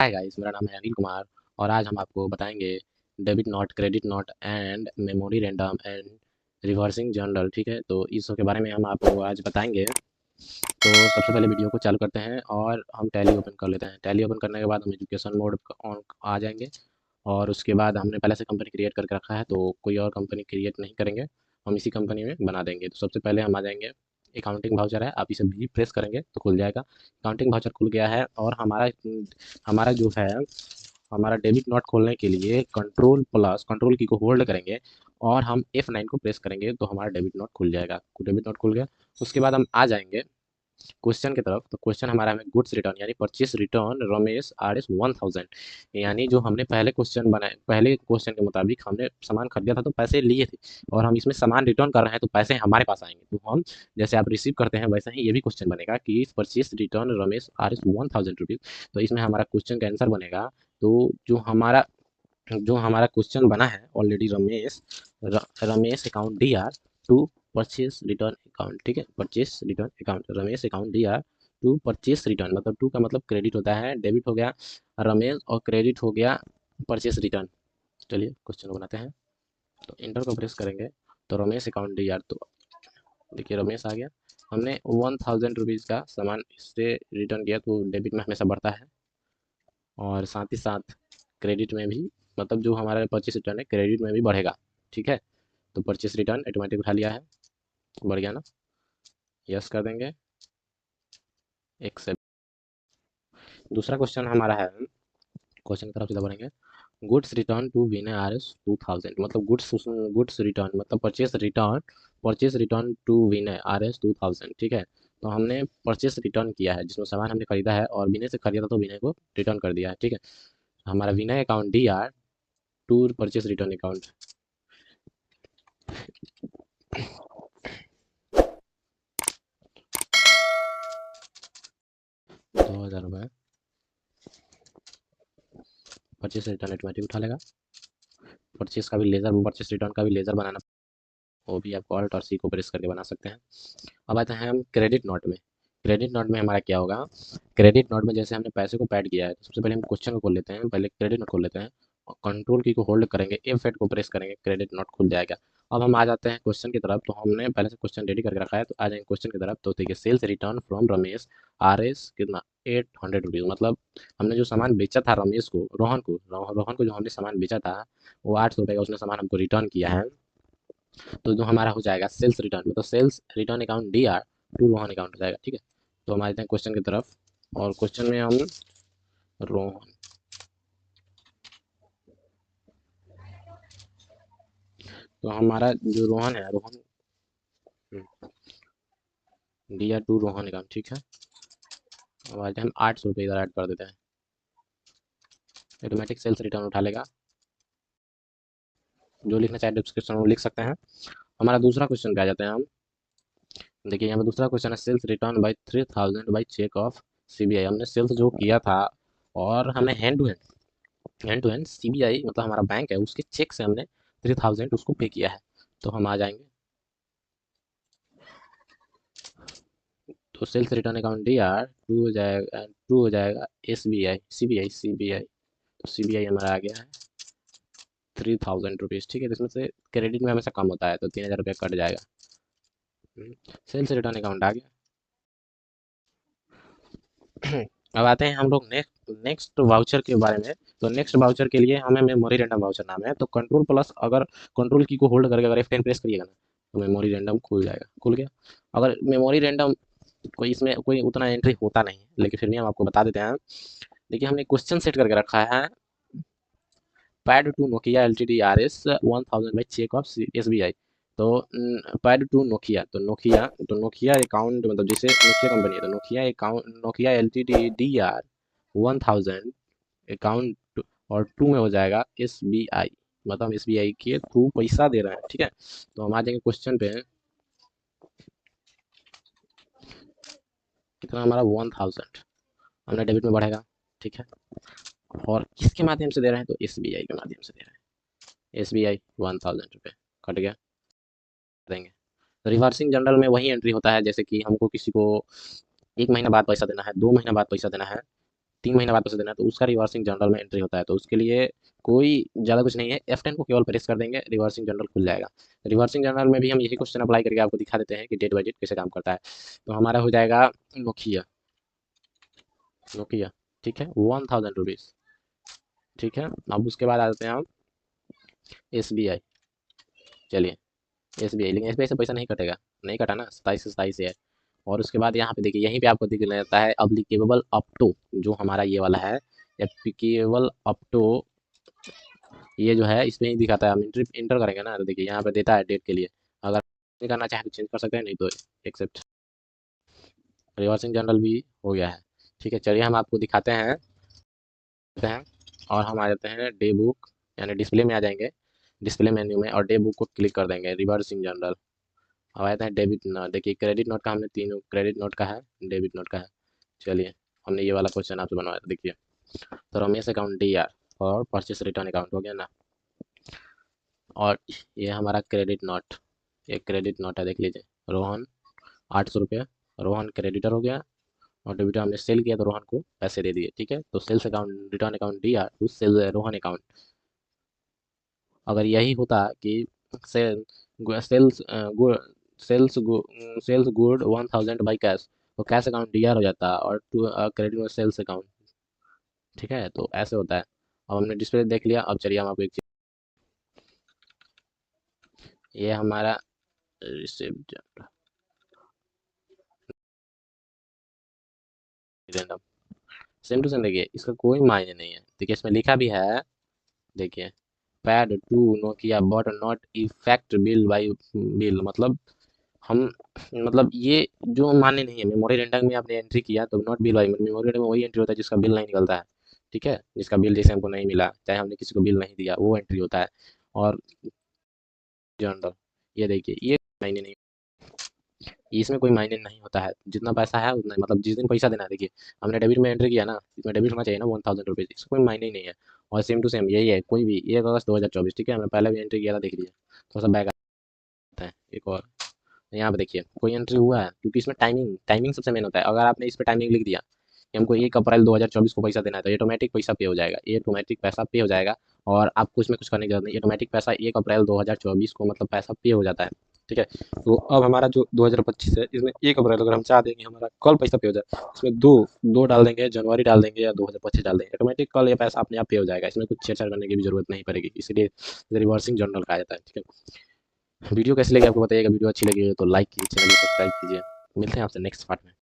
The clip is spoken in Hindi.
हाय गाइस, मेरा नाम है अनिल कुमार और आज हम आपको बताएंगे debit note, credit note and memory random and reversing journal. ठीक है, तो इस सब के बारे में हम आपको आज बताएंगे। तो सबसे पहले वीडियो को चालू करते हैं और हम टैली ओपन कर लेते हैं। टैली ओपन करने के बाद हम एजुकेशन मोड ऑन आ जाएंगे और उसके बाद हमने पहले से कंपनी क्रिएट करके रखा है तो कोई और कंपनी क्रिएट नहीं करेंगे, हम इसी कंपनी में बना देंगे। तो सबसे पहले हम आ जाएंगे, अकाउंटिंग वाउचर है, आप इसे भी प्रेस करेंगे तो खुल जाएगा। अकाउंटिंग वाउचर खुल गया है और हमारा हमारा जो है हमारा डेबिट नोट खोलने के लिए कंट्रोल प्लस कंट्रोल की को होल्ड करेंगे और हम F9 को प्रेस करेंगे तो हमारा डेबिट नोट खुल जाएगा। डेबिट नोट खुल गया। उसके बाद हम आ जाएंगे क्वेश्चन की तरफ। तो क्वेश्चन हमारा है गुड्स रिटर्न यानी परचेस रिटर्न रमेश RS 1000, यानी जो हमने पहले क्वेश्चन बनाए, पहले क्वेश्चन के मुताबिक हमने सामान खरीदा था तो पैसे लिए थे और हम इसमें सामान रिटर्न कर रहे हैं तो पैसे हमारे पास आएंगे। तो हम जैसे आप रिसीव करते हैं वैसे ही ये भी क्वेश्चन बनेगा कि purchase return Ramesh RS 1000 rupees. तो इसमें हमारा क्वेश्चन का आंसर बनेगा। तो जो हमारा क्वेश्चन बना है already, Ramesh account DR to purchase return account. ठीक है, purchase return account Ramesh account DR to purchase return, मतलब टू का मतलब क्रेडिट होता है, डेबिट हो गया रमेश और क्रेडिट हो गया परचेस रिटर्न। चलिए क्वेश्चन को बनाते हैं। तो इंटर को प्रेस करेंगे तो रमेश अकाउंट DR, तो देखिए रमेश आ गया। हमने 1000 रुपीज़ का सामान इससे रिटर्न किया तो डेबिट में हमेशा बढ़ता है और साथ ही साथ क्रेडिट में भी, मतलब जो हमारा परचेस रिटर्न है क्रेडिट में भी बढ़ेगा। ठीक है, तो परचेस रिटर्न ऑटोमेटिक उठा लिया है, बढ़ गया ना, यस कर देंगे, एक्सेप्ट। दूसरा क्वेश्चन हमारा है, क्वेश्चन की तरफ सीधा बढ़ेंगे। Goods return to Vinay RS 2000, मतलब गुड्स रिटर्न मतलब purchase return to Vinay RS 2000। ठीक है, तो हमने परचेस रिटर्न किया है जिसमें सामान हमने खरीदा है और विनय से खरीदा था तो विनय को रिटर्न कर दिया है। ठीक है, हमारा Vinay account DR to purchase return account 2000 रुपये, परचेस रिटर्न ऑटोमेटिक उठा लेगा। परचेस का भी लेज़र, परचेस रिटर्न का भी लेज़र बनाना, वो भी आप ऑल्ट और C को प्रेस करके बना सकते हैं। अब आते हैं हम क्रेडिट नोट में। क्रेडिट नोट में हमारा क्या होगा, क्रेडिट नोट में जैसे हमने पैसे को पैड किया है तो सबसे पहले हम क्वेश्चन को खोल लेते हैं, पहले क्रेडिट नोट खोल लेते हैं और कंट्रोल की को होल्ड करेंगे, F8 को प्रेस करेंगे, क्रेडिट नोट खुल जाएगा। अब हम आ जाते हैं क्वेश्चन की तरफ। तो हमने पहले से क्वेश्चन रेडी करके रखा है तो आ जाएंगे क्वेश्चन की तरफ। तो देखिए sales return from Ramesh RS कितना 800 रुपीज़, मतलब हमने जो सामान बेचा था रमेश को, रोहन को जो हमने सामान बेचा था वो 800 रुपये का उसने सामान हमको रिटर्न किया है। तो जो हमारा हो जाएगा सेल्स रिटर्न, मतलब sales return account DR to Rohan account हो जाएगा। ठीक है, तो हम आते हैं क्वेश्चन की तरफ और क्वेश्चन में हम रोहन, तो हमारा जो रोहन है, Rohan DR to Rohan account. ठीक है, अब आते हैं हम 800 रुपये इधर ऐड कर देते हैं, ऑटोमेटिक सेल्स रिटर्न उठा लेगा। जो लिखना चाहे डिस्क्रिप्शन में लिख सकते हैं। हमारा दूसरा क्वेश्चन पे आ जाते हैं हम। देखिए यहाँ पे दूसरा क्वेश्चन है sales return by 3000 by cheque of CBI। हमने सेल्स जो किया था और हमें हैंड टू हैंड CBI मतलब हमारा बैंक है उसके चेक से हमने 3000 उसको पे किया है। तो हम आ जाएंगे, तो sales return account DR to हो जाएगा SBI CBI। तो CBI हमारा आ गया है 3000 रुपीज़। ठीक है, तो इसमें से क्रेडिट में हमेशा कम होता है तो 3000 रुपये कट जाएगा। सेल्स रिटर्न अकाउंट आ गया। अब आते हैं हम लोग नेक्स्ट नेक्स्ट वाउचर के बारे में। तो नेक्स्ट वाउचर के लिए हमें मेमोरी रैंडम वाउचर नाम है। तो कंट्रोल प्लस, अगर कंट्रोल की को होल्ड करके अगर F10 प्रेस करिएगा ना तो मेमोरी रैंडम खुल जाएगा, खुल गया। अगर मेमोरी रैंडम कोई इसमें कोई उतना एंट्री होता नहीं है लेकिन फिर भी हम आपको बता देते हैं। देखिए हमने क्वेश्चन सेट करके रखा है, paid to Nokia LTD RS 1000 by cheque of SBI। तो पैड टू नोकिया, तो नोकिया अकाउंट मतलब जैसे नोकिया कंपनी है तो Nokia account, Nokia LTD DR 1000 account और टू में हो जाएगा SBI, मतलब हम SBI के थ्रू पैसा दे रहे हैं। ठीक है, तो हम आ जाएंगे क्वेश्चन पे, कितना हमारा 1000 हमने डेबिट में बढ़ेगा। ठीक है, और किसके माध्यम से दे रहे हैं तो SBI के माध्यम से दे रहे हैं, SBI 1000 रुपये कट गया, देंगे। रिवर्सिंग जनरल में वही एंट्री होता है जैसे कि हमको किसी को 1 महीना बाद पैसा देना है, 2 महीना बाद पैसा देना है, 3 महीने बाद पैसे देना है तो उसका रिवर्सिंग जनरल में एंट्री होता है। तो उसके लिए कोई ज़्यादा कुछ नहीं है, F10 को केवल प्रेस कर देंगे, रिवर्सिंग जनरल खुल जाएगा। रिवर्सिंग जनरल में भी हम यही क्वेश्चन अप्लाई करके आपको दिखा देते हैं कि डेट बाई डेट कैसे काम करता है। तो हमारा हो जाएगा नोकिया, नोकिया, ठीक है, 1000 रुपीज़, ठीक है। अब उसके बाद आ जाते हैं हम SBI, चलिए SBI, लेकिन SBI से पैसा नहीं कटेगा, नहीं कटा ना, 27 से है। और उसके बाद यहाँ पे देखिए, यहीं पे आपको दिख जाता है अप्लीकेबल अप टू, जो हमारा ये वाला है एप्लीकेबल अप टू, ये जो है इसमें ही दिखाता है। हम इंटर करेंगे ना तो देखिए यहाँ पे देता है डेट के लिए, अगर नहीं करना चाहे तो चेंज कर सकते हैं, नहीं तो एक्सेप्ट। रिवर्सिंग जनरल भी हो गया है, ठीक है। चलिए हम आपको दिखाते हैं और हम आ जाते हैं डे बुक, यानी डिस्प्ले में आ जाएंगे, डिस्प्ले मेन्यू में, और डे बुक को क्लिक कर देंगे, रिवर्सिंग जनरल। अब आते हैं डेबिट नोट, देखिए क्रेडिट नोट का हमने तीनों, क्रेडिट नोट का है, डेबिट नोट का है। चलिए हमने ये वाला क्वेश्चन आपसे बनवाया था, देखिए तो रमेश अकाउंट DR और परचेस रिटर्न अकाउंट हो गया ना। और ये हमारा क्रेडिट नोट, ये क्रेडिट नोट है, देख लीजिए, रोहन 800 रुपये, रोहन क्रेडिटर हो गया, और डेबिटर हमने सेल किया तो रोहन को पैसे दे दिए, ठीक है। तो sales account return account DR to sale Rohan account. अगर यही होता कि sale sales sales sales good 1000 by cash, तो कैश अकाउंट DR हो जाता और टू क्रेडिट में सेल्स अकाउंट, ठीक है। तो ऐसे होता है। अब हमने डिस्प्ले देख लिया, अब चलिए हम आपको एक चीज, ये हमारा receipt random, same to same, देखिए इसका कोई मायने नहीं है, देखिए इसमें लिखा भी है, देखिए paid to Nokia but not effect bill by bill, मतलब हम, मतलब ये जो मान्य नहीं है। मेमोरी रेंडम में आपने एंट्री किया तो not bill by, memory random में वही एंट्री होता है जिसका बिल नहीं निकलता है, ठीक है, जिसका बिल जैसे हमको नहीं मिला, चाहे हमने किसी को बिल नहीं दिया, वो एंट्री होता है। और जनरल, ये देखिए ये मायने नहीं, इसमें कोई मायने नहीं होता है, जितना पैसा है उतना ही, मतलब जिस दिन पैसा देना है, देखिए हमने डेबिट में एंट्री किया ना, इसमें डेबिट होना चाहिए ना 1000 रुपीज़, इसका कोई मायने ही नहीं है। और सेम टू सेम यही है, कोई भी 1 अगस्त 2024, ठीक है, हमने पहले भी एंट्री किया था, देख लीजिए, थोड़ा सा बैक आता है एक और, यहाँ पे देखिए कोई एंट्री हुआ है, क्योंकि इसमें टाइमिंग, टाइमिंग सबसे मेन होता है। अगर आपने इस पर टाइमिंग लिख दिया कि हमको 1 अप्रैल 2024 को पैसा देना है, तो ऑटोमेटिक पैसा पे हो जाएगा, ये ऑटोमेटिक पैसा पे हो जाएगा, और आपको इसमें कुछ करने की जरूरत नहीं, ऑटोमेटिक पैसा 1 अप्रैल 2024 को मतलब पैसा पे हो जाता है, ठीक है। तो अब हमारा जो 2025 है, इसमें 1 अप्रैल अगर हम चाह देंगे हमारा कल पैसा पे हो जाए, इसमें दो दो डाल देंगे, जनवरी डाल देंगे या 2025 डाल देंगे, ऑटोमेटिक कल ये पैसा अपने आप पे हो जाएगा, इसमें कुछ छेड़छाड़ करने की भी जरूरत नहीं पड़ेगी, इसलिए रिवर्सिंग जर्नल कहा जाता है, ठीक है। वीडियो कैसी लगी आपको बताइएगा, वीडियो अच्छी लगी हो तो लाइक कीजिए, चैनल को सब्सक्राइब कीजिए। मिलते हैं आपसे नेक्स्ट पार्ट में।